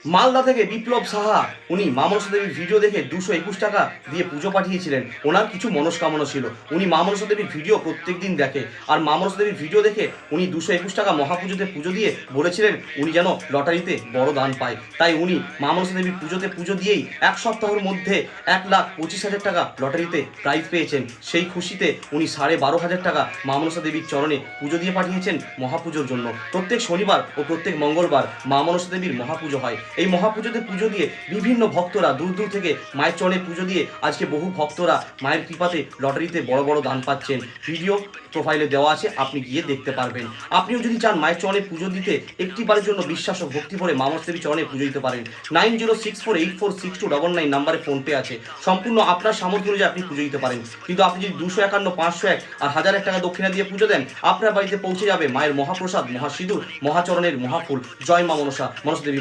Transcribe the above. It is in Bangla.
মালদা থেকে বিপ্লব সাহা উনি মা মনসা দেবীর ভিডিও দেখে 221 টাকা দিয়ে পুজো পাঠিয়েছিলেন। ওনার কিছু মনস্কামনা ছিল। উনি মা মনসা দেবীর ভিডিও প্রত্যেক দিন দেখে, আর মা মনসা দেবীর ভিডিও দেখে উনি 221 টাকা মহাপুজোতে পুজো দিয়ে বলেছিলেন উনি যেন লটারিতে বড় দান পায়। তাই উনি মা মনসা দেবীর পুজোতে পুজো দিয়েই 1 সপ্তাহের মধ্যে 1,25,000 টাকা লটারিতে প্রাইজ পেয়েছেন। সেই খুশিতে উনি 12,500 টাকা মা মনসা দেবীর চরণে পুজো দিয়ে পাঠিয়েছেন মহাপুজোর জন্য। প্রত্যেক শনিবার ও প্রত্যেক মঙ্গলবার মা মনসা দেবীর মহাপুজো হয়। এই মহাপুজোতে পুজো দিয়ে বিভিন্ন ভক্তরা দূর দূর থেকে মায়ের চরণে পুজো দিয়ে আজকে বহু ভক্তরা মায়ের কৃপাতে লটারিতে বড় বড় দান পাচ্ছেন। ভিডিও প্রোফাইলে দেওয়া আছে, আপনি গিয়ে দেখতে পারবেন। আপনিও যদি চান মায়ের চরণে পুজো দিতে, একটি বারের জন্য বিশ্বাস ও ভক্তি ভরে মা মনসা দেবীর চরণে পুজো দিতে পারেন। 9064846299 নাম্বারে ফোনপে আছে। সম্পূর্ণ আপনার সামর্থ্য অনুযায়ী আপনি পুজো দিতে পারেন। কিন্তু আপনি যদি 251, 501 আর 1001 টাকা দক্ষিণা দিয়ে পুজো দেন, আপনার বাড়িতে পৌঁছে যাবে মায়ের মহাপ্রসাদ, মহাসিঁদুর, মহাচরণের মহাফুল। জয় মা মনসা, মনসা দেবী।